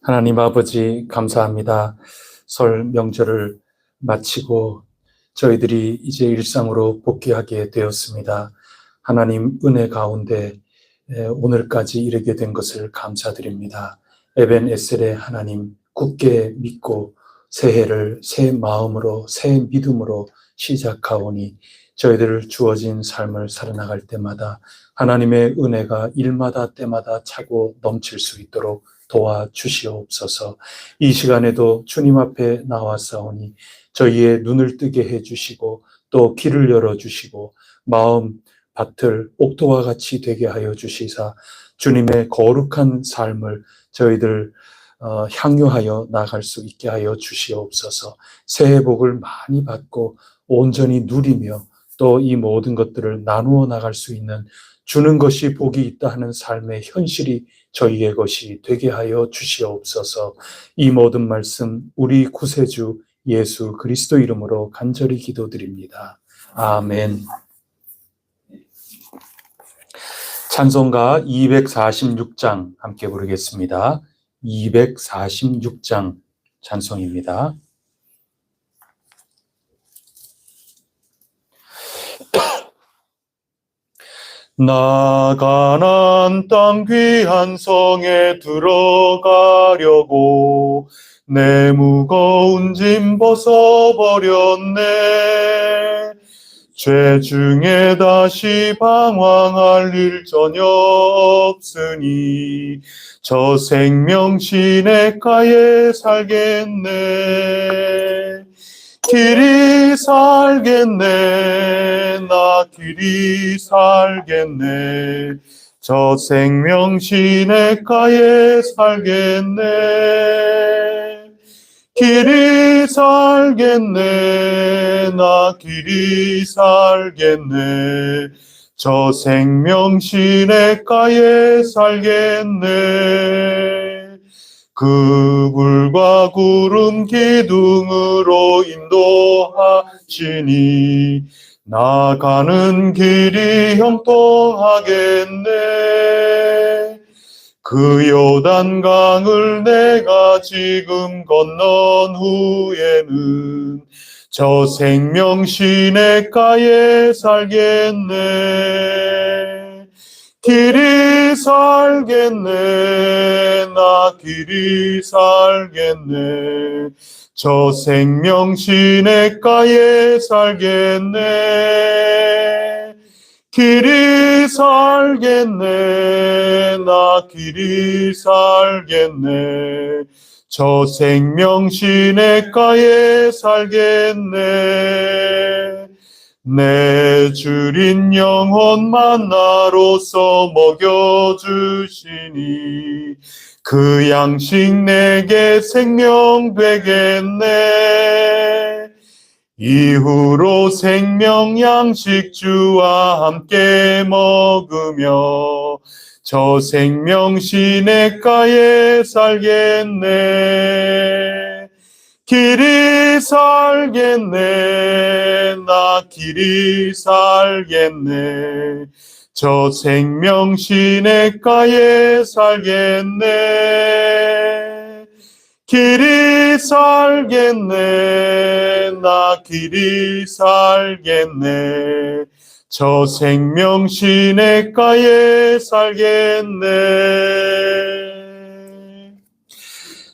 하나님 아버지 감사합니다. 설 명절을 마치고 저희들이 이제 일상으로 복귀하게 되었습니다. 하나님 은혜 가운데 오늘까지 이르게 된 것을 감사드립니다. 에벤에셀의 하나님 굳게 믿고 새해를 새 마음으로 새 믿음으로 시작하오니 저희들 주어진 삶을 살아나갈 때마다 하나님의 은혜가 일마다 때마다 차고 넘칠 수 있도록 도와주시옵소서. 이 시간에도 주님 앞에 나와싸우니 저희의 눈을 뜨게 해주시고 또 귀를 열어주시고 마음 밭을 옥토와 같이 되게 하여 주시사 주님의 거룩한 삶을 저희들 향유하여 나갈 수 있게 하여 주시옵소서. 새해 복을 많이 받고 온전히 누리며 또 이 모든 것들을 나누어 나갈 수 있는 주는 것이 복이 있다 하는 삶의 현실이 저희의 것이 되게 하여 주시옵소서. 이 모든 말씀 우리 구세주 예수 그리스도 이름으로 간절히 기도드립니다. 아멘. 찬송가 246장 함께 부르겠습니다. 246장 찬송입니다. 나 가나안 땅 귀한 성에 들어가려고 내 무거운 짐 벗어버렸네. 죄 중에 다시 방황할 일 전혀 없으니 저 생명 시냇가에 살겠네. 길이 살겠네. 나 길이 살겠네. 저 생명 시냇가에 살겠네. 길이 살겠네. 나 길이 살겠네. 저 생명 시냇가에 살겠네. 그 불과 구름 기둥으로 인도하시니 나가는 길이 형통하겠네. 그 요단강을 내가 지금 건넌 후에는 저 생명 시냇가에 살겠네. 길이 살겠네. 나 길이 살겠네. 저 생명 시냇가에 살겠네. 길이 살겠네. 나 길이 살겠네. 저 생명 시냇가에 살겠네. 내 주린 영혼 만나로서 먹여주시니 그 양식 내게 생명 되겠네. 이후로 생명 양식 주와 함께 먹으며 저 생명 시냇가에 살겠네. 길이 살겠네. 나 길이 살겠네. 저 생명 시냇가에 살겠네. 길이 살겠네. 나 길이 살겠네. 저 생명 시냇가에 살겠네.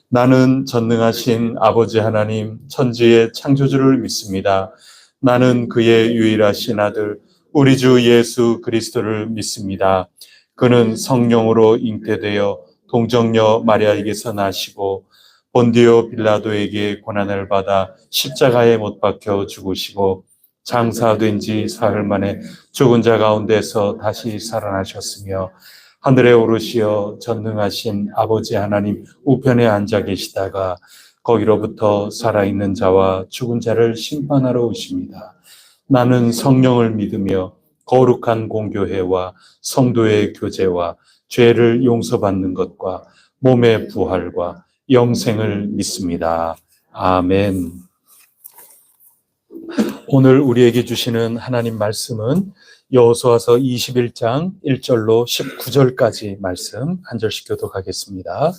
나는 전능하신 아버지 하나님 천지의 창조주를 믿습니다. 나는 그의 유일하신 아들 우리 주 예수 그리스도를 믿습니다. 그는 성령으로 잉태되어 동정녀 마리아에게서 나시고 본디오 빌라도에게 고난을 받아 십자가에 못 박혀 죽으시고 장사된 지 사흘 만에 죽은 자 가운데서 다시 살아나셨으며 하늘에 오르시어 전능하신 아버지 하나님 우편에 앉아 계시다가 거기로부터 살아있는 자와 죽은 자를 심판하러 오십니다. 나는 성령을 믿으며 거룩한 공교회와 성도의 교제와 죄를 용서받는 것과 몸의 부활과 영생을 믿습니다. 아멘. 오늘 우리에게 주시는 하나님 말씀은 여호수아서 21장 1절로 19절까지 말씀 한 절씩 교독하겠습니다.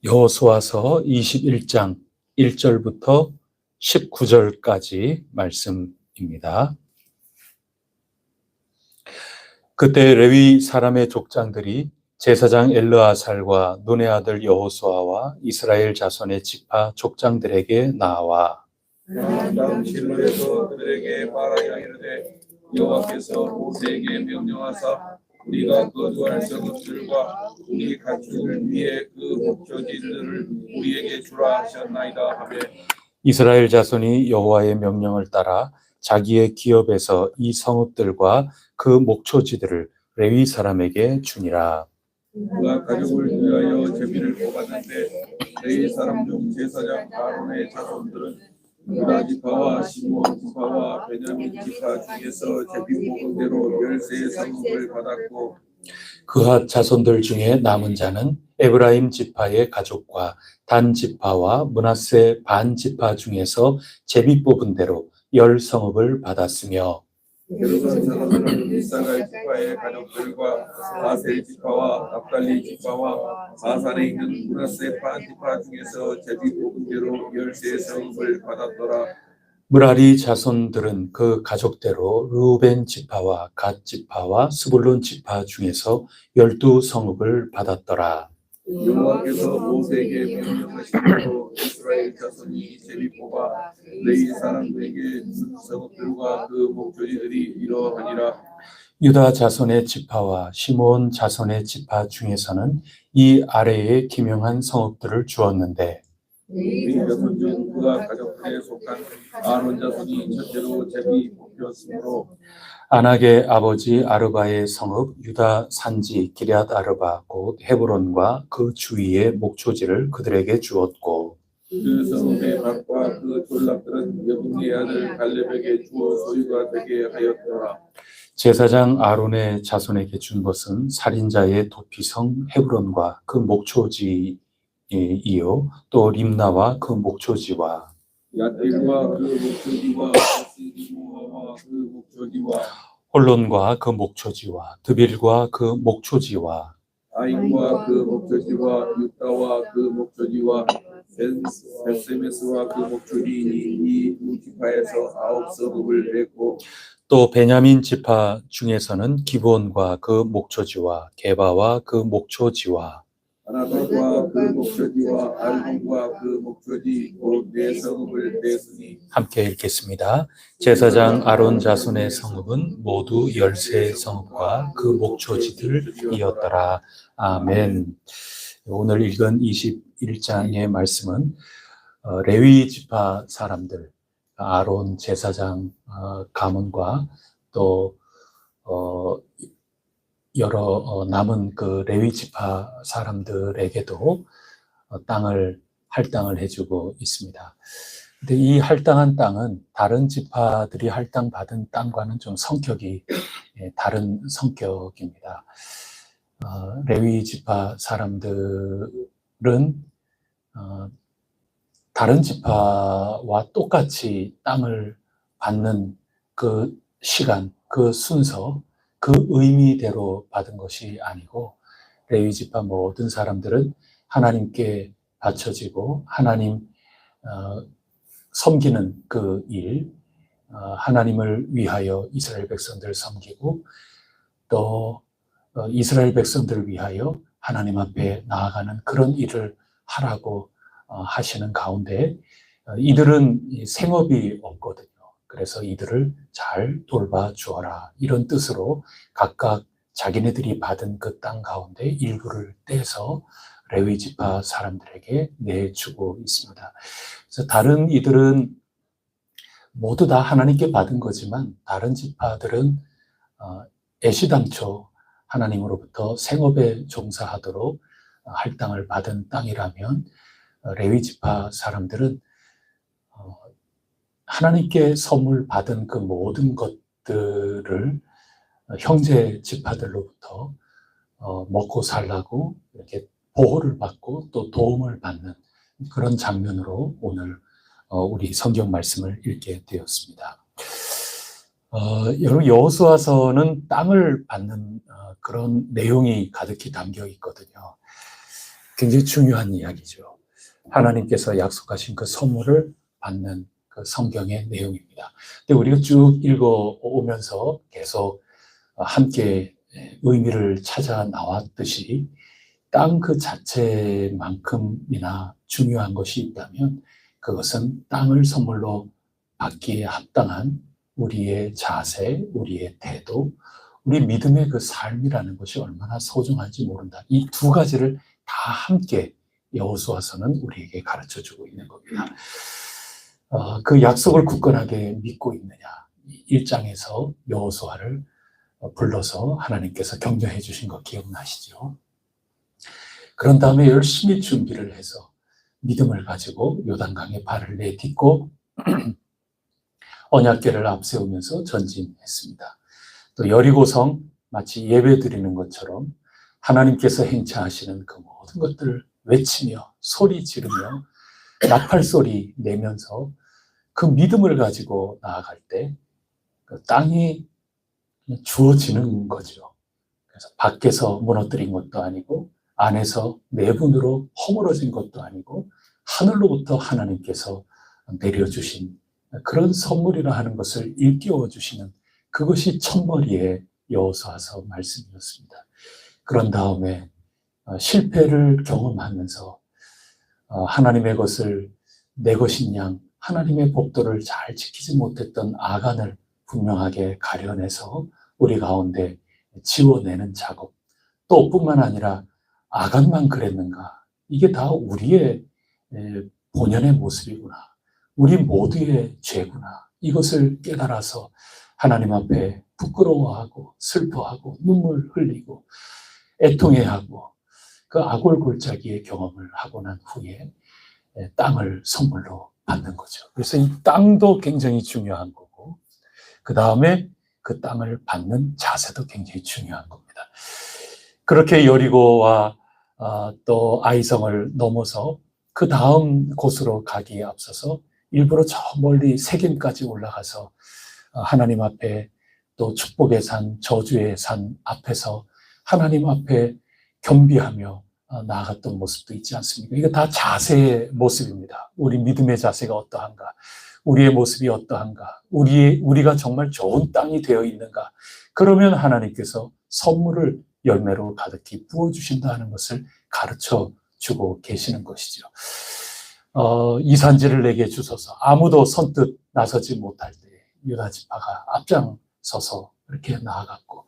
여호수아서 21장 1절부터 19절까지 말씀입니다. 그때 레위 사람의 족장들이 제사장 엘르아살과 눈의 아들 여호수아와 이스라엘 자손의 지파 족장들에게 나와 다음 실로에서 그들에게 말하여 이르되 여호와께서 모세에게 명령하사 우리가 거주할 성읍들과 우리 가축을 위해 그 목조지들을 우리에게 주라 하셨나이다 하며 이스라엘 자손이 여호와의 명령을 따라 자기의 기업에서 이 성읍들과 그 목초지들을 레위 사람에게 주니라. 그가 가족을 위하여 제비를 뽑았는데 레위 사람 중 제사장 아론의 자손들은 유다 지파와 시몬 지파와 베냐민 지파 중에서 제비 뽑은 대로 10세 성읍을 받았고 그핫 자손들 중에 남은 자는 에브라임 지파의 가족과 단 지파와 므낫세 반 지파 중에서 제비 뽑은 대로 10성읍을 받았으며 게르손 자손들은 이사갈 지파의 가족들과 아셀 지파와 납달리 지파와 아산에 있는 므낫세 반 지파 중에서 제비 뽑은 대로 10세 성읍을 받았더라. 므라리 자손들은 그 가족대로 르우벤 지파와 갓 지파와 스불론 지파 중에서 12성읍을 받았더라. 여호와께서 모세에게 명령하신 대로 이스라엘 자손이 제비 뽑아 레위 사람들에게 성읍들과 그 목조지들이 이러하니라. 유다 자손의 지파와 시므온 자손의 지파 중에서는 이 아래에 기명한 성읍들을 주었는데 레위 자손 중 그가 가족들에 속한 아론 자손이 첫째로 제비 뽑혔으므로 아낙의 아버지 아르바의 성읍 유다 산지 기럇 아르바 곧 헤브론과 그 주위의 목초지를 그들에게 주었고 그 성읍의 밭과 그 졸락들은 여분의 아들 갈렙에게 주어 소유가 되게 하였더라. 제사장 아론의 자손에게 준 것은 살인자의 도피성 헤브론과 그 목초지이요 또 림나와 그 목초지와 야tir과 그 목조지와 스디모아와 그 목조지와 홀론과 그 목초지와 드빌과 그 목초지와 아인과 그 목조지와 유다와 그 목조지와 베세메스와 그 목조지이니 이 두 지파에서 9성읍을 냈고 또 베냐민 지파 중에서는 기브온과 그 목초지와 게바와 그 목초지와 아나tor과 그 목조지와 알론과 그 목조지 곧 4성읍을 냈으니 함께 읽겠습니다. 제사장 아론 자손의 성읍은 모두 13성읍과 그 목초지들이었더라. 아멘. 오늘 읽은 21장의 말씀은 레위 지파 사람들, 아론 제사장 가문과 또 여러 남은 그 레위 지파 사람들에게도 땅을 할당을 해주고 있습니다. 근데 이 할당한 땅은 다른 지파들이 할당 받은 땅과는 좀 성격이 다른 성격입니다. 레위 지파 사람들은 다른 지파와 똑같이 땅을 받는 그 시간, 그 순서, 그 의미대로 받은 것이 아니고 레위 지파 모든 사람들은 하나님께 바쳐지고 하나님 섬기는 그 일, 하나님을 위하여 이스라엘 백성들을 섬기고 또 이스라엘 백성들을 위하여 하나님 앞에 나아가는 그런 일을 하라고 하시는 가운데 이들은 생업이 없거든요. 그래서 이들을 잘 돌봐 주어라 이런 뜻으로 각각 자기네들이 받은 그 땅 가운데 일부를 떼서 레위 지파 사람들에게 내주고 있습니다. 그래서 다른 이들은 모두 다 하나님께 받은 거지만 다른 지파들은 애시당초 하나님으로부터 생업에 종사하도록 할당을 받은 땅이라면 레위 지파 사람들은 하나님께 선물 받은 그 모든 것들을 형제 지파들로부터 먹고 살라고 이렇게 보호를 받고 또 도움을 받는 그런 장면으로 오늘 우리 성경 말씀을 읽게 되었습니다. 여러분 여호수아서는 땅을 받는 그런 내용이 가득히 담겨 있거든요. 굉장히 중요한 이야기죠. 하나님께서 약속하신 그 선물을 받는 그 성경의 내용입니다. 근데 우리가 쭉 읽어오면서 계속 함께 의미를 찾아 나왔듯이 땅 그 자체만큼이나 중요한 것이 있다면 그것은 땅을 선물로 받기에 합당한 우리의 자세, 우리의 태도, 우리 믿음의 그 삶이라는 것이 얼마나 소중한지 모른다. 이 두 가지를 다 함께 여호수아서는 우리에게 가르쳐주고 있는 겁니다. 그 약속을 굳건하게 믿고 있느냐. 1장에서 여호수아를 불러서 하나님께서 격려해 주신 거 기억나시죠? 그런 다음에 열심히 준비를 해서 믿음을 가지고 요단강에 발을 내딛고 언약궤를 앞세우면서 전진했습니다. 또 여리고성 마치 예배 드리는 것처럼 하나님께서 행차하시는 그 모든 것들을 외치며 소리 지르며 나팔 소리 내면서 그 믿음을 가지고 나아갈 때 그 땅이 주어지는 거죠. 그래서 밖에서 무너뜨린 것도 아니고 안에서 내분으로 허물어진 것도 아니고 하늘로부터 하나님께서 내려주신 그런 선물이라 하는 것을 일깨워 주시는 그것이 첫머리의 여호수아서 말씀이었습니다. 그런 다음에 실패를 경험하면서 하나님의 것을 내 것인 양 하나님의 법도를 잘 지키지 못했던 아간을 분명하게 가려내서 우리 가운데 지워내는 작업, 또 뿐만 아니라 아간만 그랬는가? 이게 다 우리의 본연의 모습이구나. 우리 모두의 죄구나. 이것을 깨달아서 하나님 앞에 부끄러워하고 슬퍼하고 눈물 흘리고 애통해하고 그 아골골짜기의 경험을 하고 난 후에 땅을 선물로 받는 거죠. 그래서 이 땅도 굉장히 중요한 거고 그 다음에 그 땅을 받는 자세도 굉장히 중요한 겁니다. 그렇게 여리고와 또 아이성을 넘어서 그 다음 곳으로 가기에 앞서서 일부러 저 멀리 세겜까지 올라가서 하나님 앞에 또 축복의 산, 저주의 산 앞에서 하나님 앞에 겸비하며 나아갔던 모습도 있지 않습니까? 이거 다 자세의 모습입니다. 우리 믿음의 자세가 어떠한가? 우리의 모습이 어떠한가? 우리가 정말 좋은 땅이 되어 있는가? 그러면 하나님께서 선물을 열매로 가득히 부어주신다 하는 것을 가르쳐 주고 계시는 것이죠. 이 산지를 내게 주소서. 아무도 선뜻 나서지 못할 때 유다 지파가 앞장서서 이렇게 나아갔고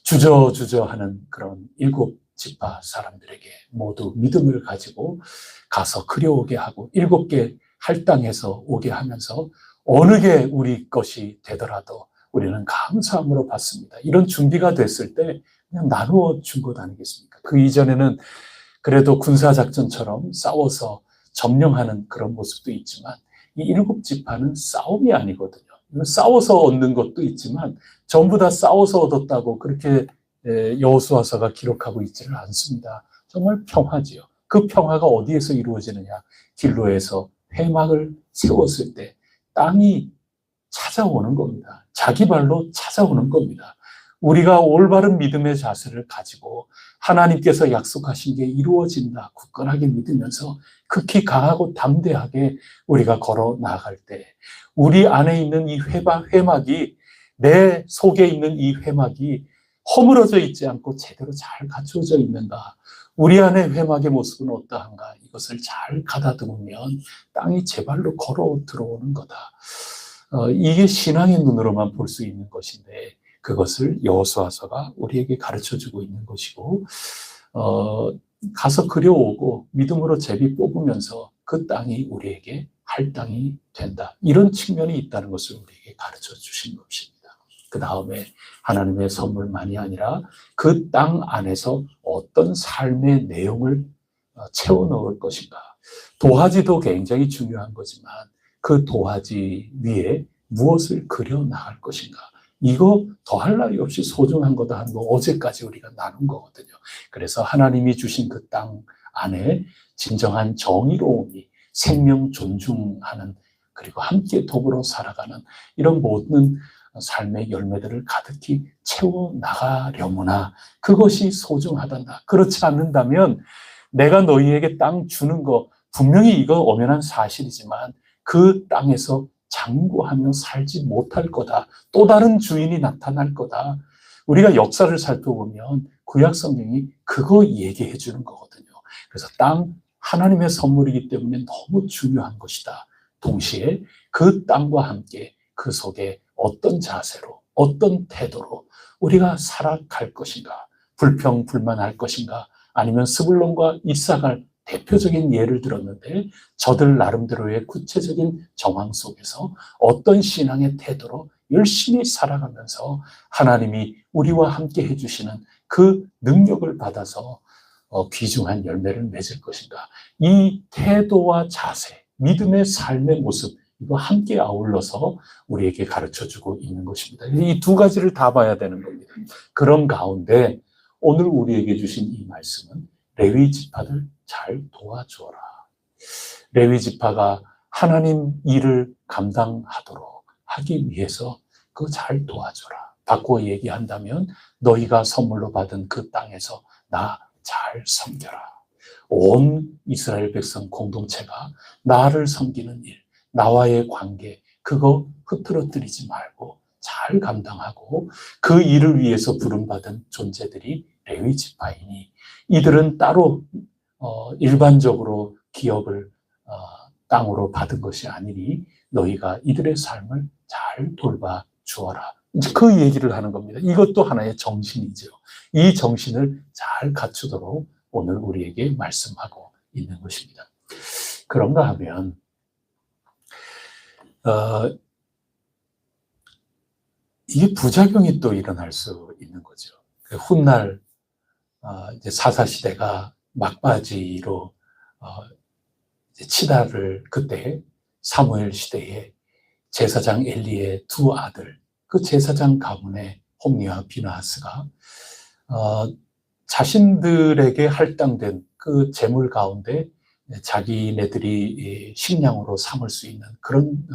주저하는 그런 7 지파 사람들에게 모두 믿음을 가지고 가서 그려오게 하고 7개 할당해서 오게 하면서 어느 게 우리 것이 되더라도 우리는 감사함으로 받습니다. 이런 준비가 됐을 때 그냥 나누어 준 것 아니겠습니까? 그 이전에는 그래도 군사작전처럼 싸워서 점령하는 그런 모습도 있지만 이 7 지파는 싸움이 아니거든요. 싸워서 얻는 것도 있지만 전부 다 싸워서 얻었다고 그렇게 여호수아서가 기록하고 있지는 않습니다. 정말 평화지요. 그 평화가 어디에서 이루어지느냐? 길로에서 회막을 세웠을 때 땅이 찾아오는 겁니다. 자기 발로 찾아오는 겁니다. 우리가 올바른 믿음의 자세를 가지고 하나님께서 약속하신 게 이루어진다 굳건하게 믿으면서 극히 강하고 담대하게 우리가 걸어 나아갈 때 우리 안에 있는 이 회막이 내 속에 있는 이 회막이 허물어져 있지 않고 제대로 잘 갖춰져 있는가? 우리 안에 회막의 모습은 어떠한가? 이것을 잘 가다듬으면 땅이 제 발로 걸어 들어오는 거다. 이게 신앙의 눈으로만 볼 수 있는 것인데 그것을 여호수아서가 우리에게 가르쳐주고 있는 것이고 가서 그려오고 믿음으로 제비 뽑으면서 그 땅이 우리에게 할당이 된다. 이런 측면이 있다는 것을 우리에게 가르쳐 주신 것입니다. 그 다음에 하나님의 선물만이 아니라 그 땅 안에서 어떤 삶의 내용을 채워 넣을 것인가. 도화지도 굉장히 중요한 거지만 그 도화지 위에 무엇을 그려 나갈 것인가. 이거 더할 나위 없이 소중한 거다 하는 거 어제까지 우리가 나눈 거거든요. 그래서 하나님이 주신 그 땅 안에 진정한 정의로움이 생명 존중하는 그리고 함께 더불어 살아가는 이런 모든 삶의 열매들을 가득히 채워 나가려무나 그것이 소중하단다. 그렇지 않는다면 내가 너희에게 땅 주는 거 분명히 이거 엄연한 사실이지만 그 땅에서 장구하며 살지 못할 거다. 또 다른 주인이 나타날 거다. 우리가 역사를 살펴보면 구약 성경이 그거 얘기해 주는 거거든요. 그래서 땅 하나님의 선물이기 때문에 너무 중요한 것이다. 동시에 그 땅과 함께 그 속에 어떤 자세로, 어떤 태도로 우리가 살아갈 것인가, 불평불만할 것인가, 아니면 스불론과 이삭을 대표적인 예를 들었는데 저들 나름대로의 구체적인 정황 속에서 어떤 신앙의 태도로 열심히 살아가면서 하나님이 우리와 함께 해주시는 그 능력을 받아서 귀중한 열매를 맺을 것인가. 이 태도와 자세, 믿음의 삶의 모습, 이거 함께 아울러서 우리에게 가르쳐주고 있는 것입니다. 이 두 가지를 다 봐야 되는 겁니다. 그런 가운데 오늘 우리에게 주신 이 말씀은 레위 지파들 잘 도와줘라. 레위 지파가 하나님 일을 감당하도록 하기 위해서 그거 잘 도와줘라. 바꿔 얘기한다면 너희가 선물로 받은 그 땅에서 나 잘 섬겨라. 온 이스라엘 백성 공동체가 나를 섬기는 일, 나와의 관계, 그거 흐트러뜨리지 말고 잘 감당하고 그 일을 위해서 부름받은 존재들이 레위 지파이니 이들은 따로 일반적으로 기업을 땅으로 받은 것이 아니니 너희가 이들의 삶을 잘 돌봐 주어라. 이제 그 얘기를 하는 겁니다. 이것도 하나의 정신이죠. 이 정신을 잘 갖추도록 오늘 우리에게 말씀하고 있는 것입니다. 그런가 하면 이게 부작용이 또 일어날 수 있는 거죠. 훗날 이제 사사시대가 막바지로 이제 치다를 그때 사무엘 시대에 제사장 엘리의 두 아들, 그 제사장 가문의 홈니와 비나하스가 자신들에게 할당된 그 재물 가운데 자기네들이 식량으로 삼을 수 있는 그런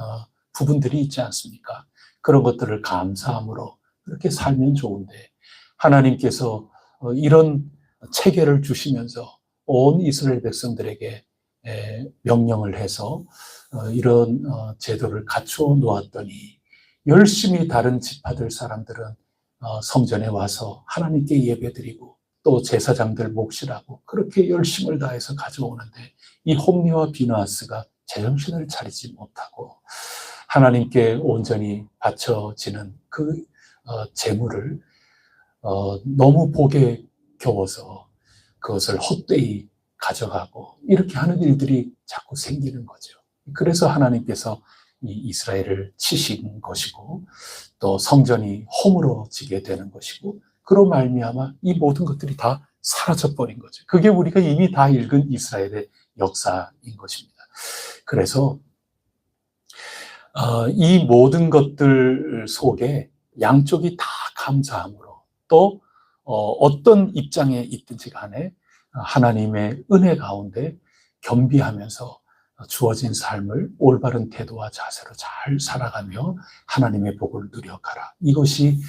부분들이 있지 않습니까? 그런 것들을 감사함으로 그렇게 살면 좋은데 하나님께서 이런 체계를 주시면서 온 이스라엘 백성들에게 명령을 해서 이런 제도를 갖추어 놓았더니 열심히 다른 지파들 사람들은 성전에 와서 하나님께 예배드리고 또 제사장들 몫이라고 그렇게 열심을 다해서 가져오는데 이 홈리와 비나하스가 제정신을 차리지 못하고 하나님께 온전히 바쳐지는 그 재물을 너무 복에 겨워서 그것을 헛되이 가져가고 이렇게 하는 일들이 자꾸 생기는 거죠. 그래서 하나님께서 이 이스라엘을 치신 것이고 또 성전이 허물어지게 되는 것이고 그로 말미암아 이 모든 것들이 다 사라져버린 거죠. 그게 우리가 이미 다 읽은 이스라엘의 역사인 것입니다. 그래서 이 모든 것들 속에 양쪽이 다 감사함으로 또 어떤 입장에 있든지 간에 하나님의 은혜 가운데 겸비하면서 주어진 삶을 올바른 태도와 자세로 잘 살아가며 하나님의 복을 누려가라. 이것이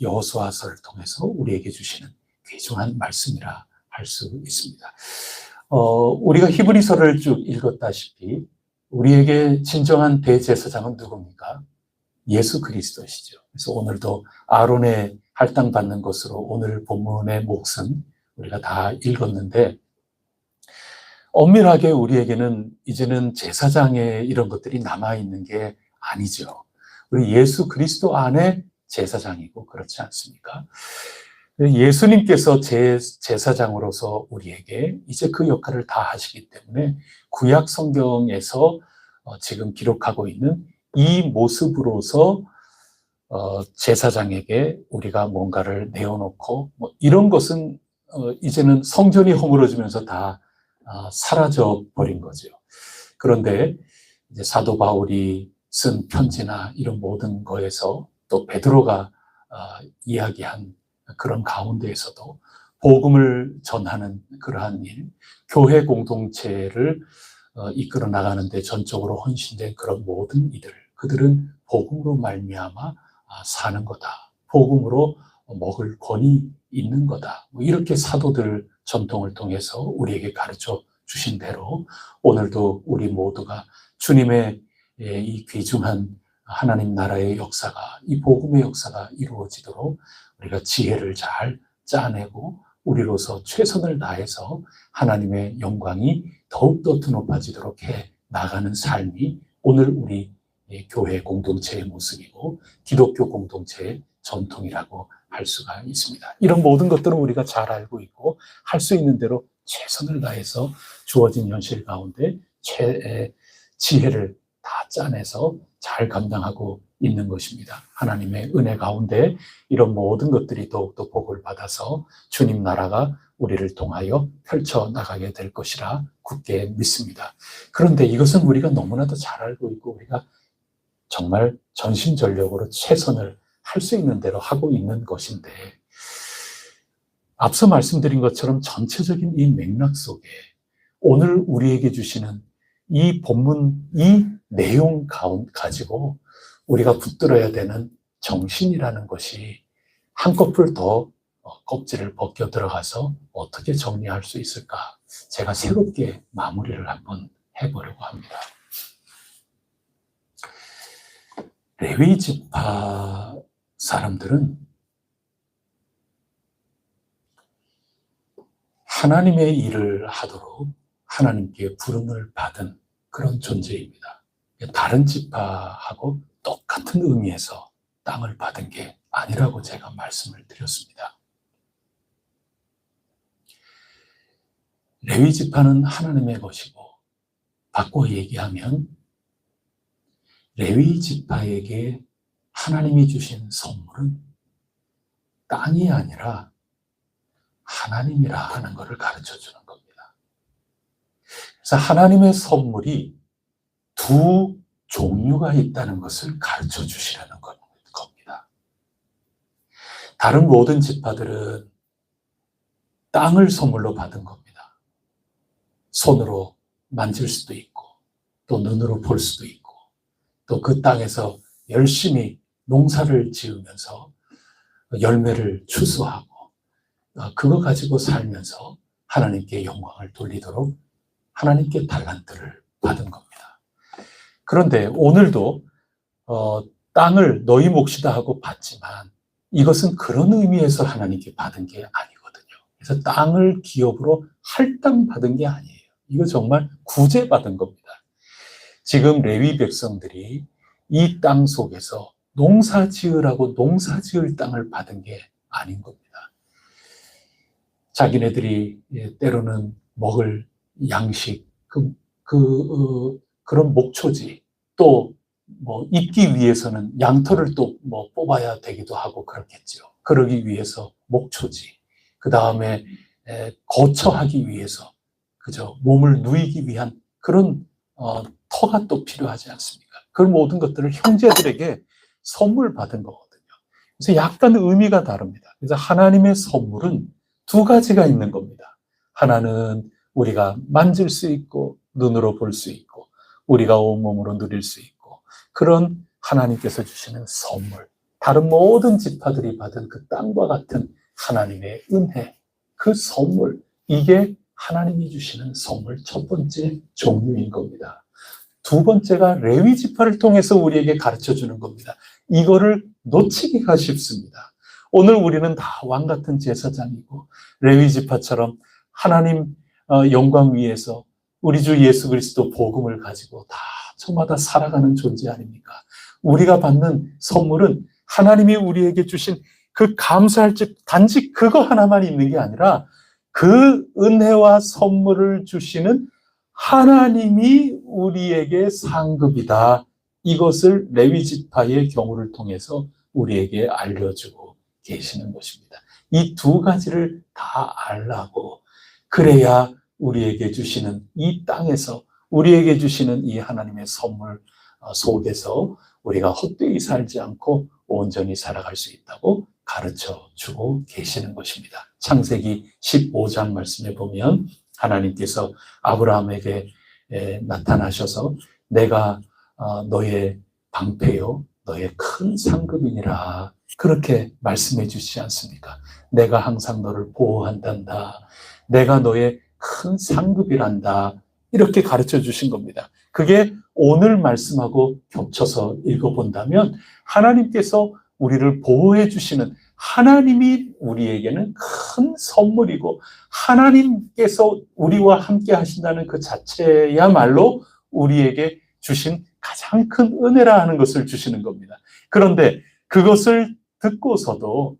여호수아서를 통해서 우리에게 주시는 귀중한 말씀이라 할 수 있습니다. 우리가 히브리서를 쭉 읽었다시피 우리에게 진정한 대제사장은 누굽니까? 예수 그리스도시죠. 그래서 오늘도 아론의 할당받는 것으로 오늘 본문의 몫은 우리가 다 읽었는데 엄밀하게 우리에게는 이제는 제사장의 이런 것들이 남아있는 게 아니죠. 우리 예수 그리스도 안에 제사장이고 그렇지 않습니까? 예수님께서 제사장으로서 우리에게 이제 그 역할을 다 하시기 때문에 구약 성경에서 지금 기록하고 있는 이 모습으로서 제사장에게 우리가 뭔가를 내어놓고 뭐 이런 것은 이제는 성전이 허물어지면서 다 사라져 버린 거죠. 그런데 이제 사도 바울이 쓴 편지나 이런 모든 거에서 또 베드로가 이야기한 그런 가운데에서도 복음을 전하는 그러한 일, 교회 공동체를 이끌어 나가는데 전적으로 헌신된 그런 모든 이들, 그들은 복음으로 말미암아 사는 거다. 복음으로 먹을 권위 있는 거다. 이렇게 사도들 전통을 통해서 우리에게 가르쳐 주신 대로 오늘도 우리 모두가 주님의 이 귀중한 하나님 나라의 역사가, 이 복음의 역사가 이루어지도록 우리가 지혜를 잘 짜내고 우리로서 최선을 다해서 하나님의 영광이 더욱더 드높아지도록 해 나가는 삶이 오늘 우리 교회 공동체의 모습이고 기독교 공동체의 전통이라고 할 수가 있습니다. 이런 모든 것들은 우리가 잘 알고 있고 할 수 있는 대로 최선을 다해서 주어진 현실 가운데 지혜를 다 짜내서 잘 감당하고 있는 것입니다. 하나님의 은혜 가운데 이런 모든 것들이 더욱더 복을 받아서 주님 나라가 우리를 통하여 펼쳐나가게 될 것이라 굳게 믿습니다. 그런데 이것은 우리가 너무나도 잘 알고 있고 우리가 정말 전심전력으로 최선을 할 수 있는 대로 하고 있는 것인데 앞서 말씀드린 것처럼 전체적인 이 맥락 속에 오늘 우리에게 주시는 이 본문, 이 내용 가지고 우리가 붙들어야 되는 정신이라는 것이 한꺼풀 더 껍질을 벗겨 들어가서 어떻게 정리할 수 있을까? 제가 새롭게 마무리를 한번 해보려고 합니다. 레위 지파 사람들은 하나님의 일을 하도록 하나님께 부름을 받은 그런 존재입니다. 다른 지파하고 똑같은 의미에서 땅을 받은 게 아니라고 제가 말씀을 드렸습니다. 레위 지파는 하나님의 것이고 바꿔 얘기하면 레위 지파에게 하나님이 주신 선물은 땅이 아니라 하나님이라 하는 것을 가르쳐 주는 겁니다. 그래서 하나님의 선물이 두 종류가 있다는 것을 가르쳐 주시려는 겁니다. 다른 모든 지파들은 땅을 선물로 받은 겁니다. 손으로 만질 수도 있고 또 눈으로 볼 수도 있고 또 그 땅에서 열심히 농사를 지으면서 열매를 추수하고 그거 가지고 살면서 하나님께 영광을 돌리도록 하나님께 달란트를 받은 겁니다. 그런데 오늘도 땅을 너희 몫이다 하고 받지만 이것은 그런 의미에서 하나님께 받은 게 아니거든요. 그래서 땅을 기업으로 할당 받은 게 아니에요. 이거 정말 구제받은 겁니다. 지금 레위 백성들이 이 땅 속에서 농사 지으라고 농사 지을 땅을 받은 게 아닌 겁니다. 자기네들이 때로는 먹을 양식, 그런 목초지, 또 뭐 입기 위해서는 양털을 또 뭐 뽑아야 되기도 하고 그렇겠죠. 그러기 위해서 목초지, 그 다음에 거처하기 위해서 그저 몸을 누이기 위한 그런 터가 또 필요하지 않습니까? 그 모든 것들을 형제들에게 선물 받은 거거든요. 그래서 약간 의미가 다릅니다. 그래서 하나님의 선물은 두 가지가 있는 겁니다. 하나는 우리가 만질 수 있고 눈으로 볼 수 있고 우리가 온몸으로 누릴 수 있고 그런 하나님께서 주시는 선물, 다른 모든 지파들이 받은 그 땅과 같은 하나님의 은혜, 그 선물, 이게 하나님이 주시는 선물 첫 번째 종류인 겁니다. 두 번째가 레위 지파를 통해서 우리에게 가르쳐 주는 겁니다. 이거를 놓치기가 쉽습니다. 오늘 우리는 다 왕 같은 제사장이고 레위 지파처럼 하나님 영광 위에서 우리 주 예수 그리스도 복음을 가지고 다 저마다 살아가는 존재 아닙니까? 우리가 받는 선물은 하나님이 우리에게 주신 그 감사할 즉 단지 그거 하나만 있는 게 아니라 그 은혜와 선물을 주시는 하나님이 우리에게 상급이다. 이것을 레위 지파의 경우를 통해서 우리에게 알려주고 계시는 것입니다. 이 두 가지를 다 알라고, 그래야 우리에게 주시는 이 땅에서 우리에게 주시는 이 하나님의 선물 속에서 우리가 헛되이 살지 않고 온전히 살아갈 수 있다고 가르쳐 주고 계시는 것입니다. 창세기 15장 말씀에 보면 하나님께서 아브라함에게 나타나셔서 내가 너의 방패요 너의 큰 상급이니라 그렇게 말씀해 주시지 않습니까? 내가 항상 너를 보호한단다. 내가 너의 큰 상급이란다. 이렇게 가르쳐 주신 겁니다. 그게 오늘 말씀하고 겹쳐서 읽어본다면 하나님께서 우리를 보호해 주시는, 하나님이 우리에게는 큰 선물이고 하나님께서 우리와 함께 하신다는 그 자체야말로 우리에게 주신 가장 큰 은혜라 하는 것을 주시는 겁니다. 그런데 그것을 듣고서도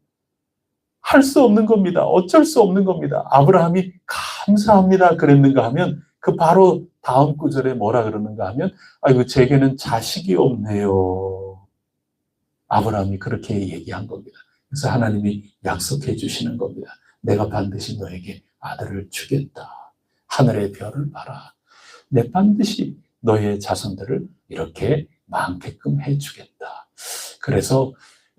할 수 없는 겁니다. 어쩔 수 없는 겁니다. 아브라함이 감사합니다 그랬는가 하면 그 바로 다음 구절에 뭐라 그러는가 하면 아이고 제게는 자식이 없네요. 아브라함이 그렇게 얘기한 겁니다. 그래서 하나님이 약속해 주시는 겁니다. 내가 반드시 너에게 아들을 주겠다. 하늘의 별을 봐라. 내 반드시 너의 자손들을 이렇게 많게끔 해주겠다. 그래서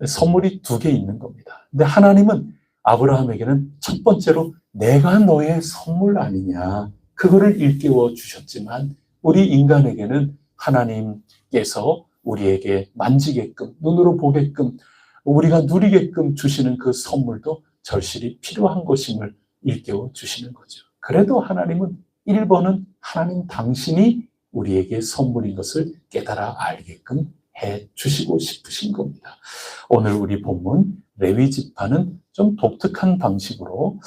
선물이 2개 있는 겁니다. 근데 하나님은 아브라함에게는 첫 번째로 내가 너의 선물 아니냐, 그거를 일깨워 주셨지만 우리 인간에게는 하나님께서 우리에게 만지게끔, 눈으로 보게끔, 우리가 누리게끔 주시는 그 선물도 절실히 필요한 것임을 일깨워 주시는 거죠. 그래도 하나님은 1번은 하나님 당신이 우리에게 선물인 것을 깨달아 알게끔 해 주시고 싶으신 겁니다. 오늘 우리 본문 레위 지파는 좀 독특한 방식으로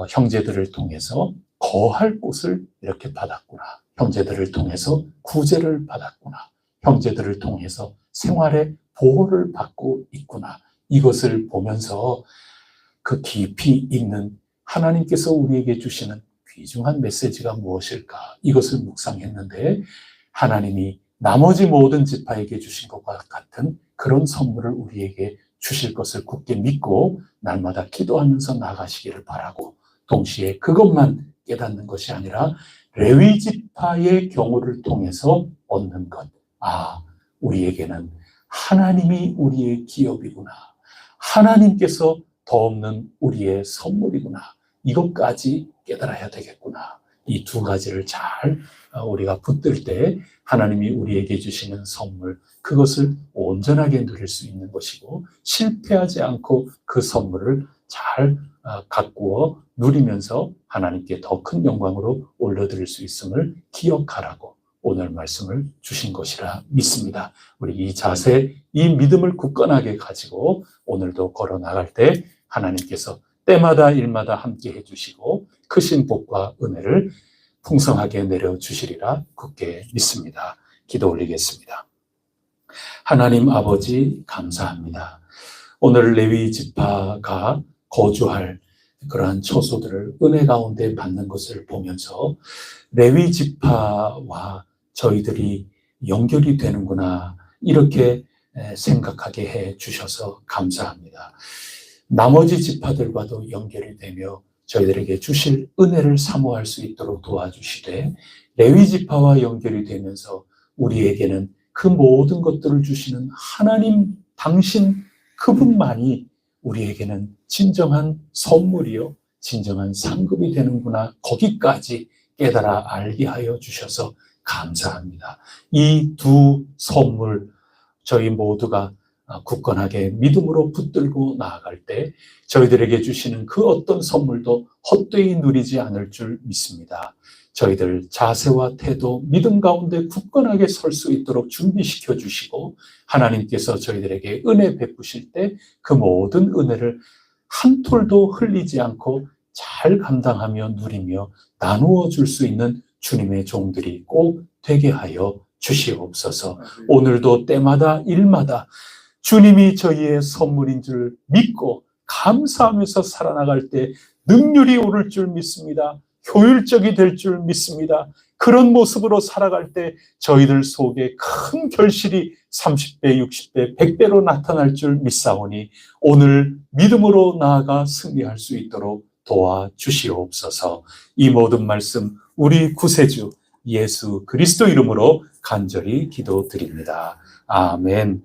형제들을 통해서 거할 곳을 이렇게 받았구나. 형제들을 통해서 구제를 받았구나. 형제들을 통해서 생활의 보호를 받고 있구나. 이것을 보면서 그 깊이 있는 하나님께서 우리에게 주시는 귀중한 메시지가 무엇일까? 이것을 묵상했는데 하나님이 나머지 모든 지파에게 주신 것과 같은 그런 선물을 우리에게 주실 것을 굳게 믿고 날마다 기도하면서 나가시기를 바라고, 동시에 그것만 깨닫는 것이 아니라 레위 지파의 경우를 통해서 얻는 것, 우리에게는 하나님이 우리의 기업이구나, 하나님께서 더 없는 우리의 선물이구나, 이것까지 깨달아야 되겠구나. 이 2가지를 잘 우리가 붙들 때 하나님이 우리에게 주시는 선물, 그것을 온전하게 누릴 수 있는 것이고 실패하지 않고 그 선물을 잘 가꾸어 누리면서 하나님께 더 큰 영광으로 올려드릴 수 있음을 기억하라고 오늘 말씀을 주신 것이라 믿습니다. 우리 이 자세, 이 믿음을 굳건하게 가지고 오늘도 걸어 나갈 때 하나님께서 때마다 일마다 함께 해주시고 크신 복과 은혜를 풍성하게 내려주시리라 굳게 믿습니다. 기도 올리겠습니다. 하나님 아버지 감사합니다. 오늘 레위 지파가 거주할 그러한 처소들을 은혜 가운데 받는 것을 보면서 레위 지파와 저희들이 연결이 되는구나, 이렇게 생각하게 해 주셔서 감사합니다. 나머지 지파들과도 연결이 되며 저희들에게 주실 은혜를 사모할 수 있도록 도와주시되, 레위 지파와 연결이 되면서 우리에게는 그 모든 것들을 주시는 하나님 당신 그분만이 우리에게는 진정한 선물이요 진정한 상급이 되는구나, 거기까지 깨달아 알게 하여 주셔서 감사합니다. 이 2 선물 저희 모두가 굳건하게 믿음으로 붙들고 나아갈 때 저희들에게 주시는 그 어떤 선물도 헛되이 누리지 않을 줄 믿습니다. 저희들 자세와 태도, 믿음 가운데 굳건하게 설 수 있도록 준비시켜 주시고, 하나님께서 저희들에게 은혜 베푸실 때 그 모든 은혜를 한 톨도 흘리지 않고 잘 감당하며 누리며 나누어 줄 수 있는 주님의 종들이 꼭 되게 하여 주시옵소서. 오늘도 때마다 일마다 주님이 저희의 선물인 줄 믿고 감사하면서 살아나갈 때 능률이 오를 줄 믿습니다. 효율적이 될 줄 믿습니다. 그런 모습으로 살아갈 때 저희들 속에 큰 결실이 30배, 60배, 100배로 나타날 줄 믿사오니 오늘 믿음으로 나아가 승리할 수 있도록 도와주시옵소서. 이 모든 말씀 우리 구세주 예수 그리스도 이름으로 간절히 기도드립니다. 아멘.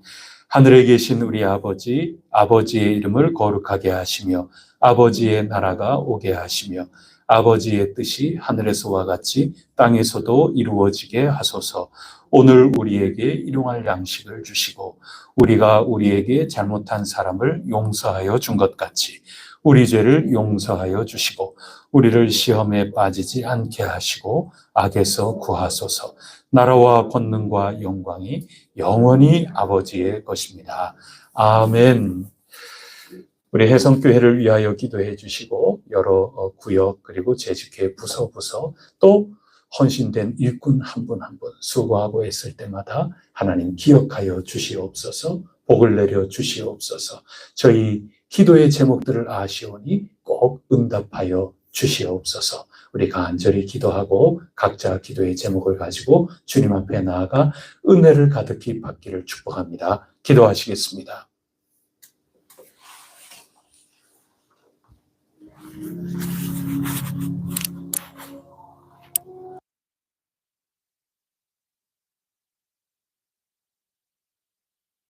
하늘에 계신 우리 아버지, 아버지의 이름을 거룩하게 하시며 아버지의 나라가 오게 하시며 아버지의 뜻이 하늘에서와 같이 땅에서도 이루어지게 하소서. 오늘 우리에게 일용할 양식을 주시고 우리가 우리에게 잘못한 사람을 용서하여 준 것 같이 우리 죄를 용서하여 주시고 우리를 시험에 빠지지 않게 하시고 악에서 구하소서. 나라와 권능과 영광이 영원히 아버지의 것입니다. 아멘. 우리 혜성교회를 위하여 기도해 주시고 여러 구역 그리고 재직회 부서 또 헌신된 일꾼 한 분 한 분 수고하고 있을 때마다 하나님 기억하여 주시옵소서. 복을 내려 주시옵소서. 저희 기도의 제목들을 아시오니 꼭 응답하여 주시옵소서. 우리 간절히 기도하고 각자 기도의 제목을 가지고 주님 앞에 나아가 은혜를 가득히 받기를 축복합니다. 기도하시겠습니다.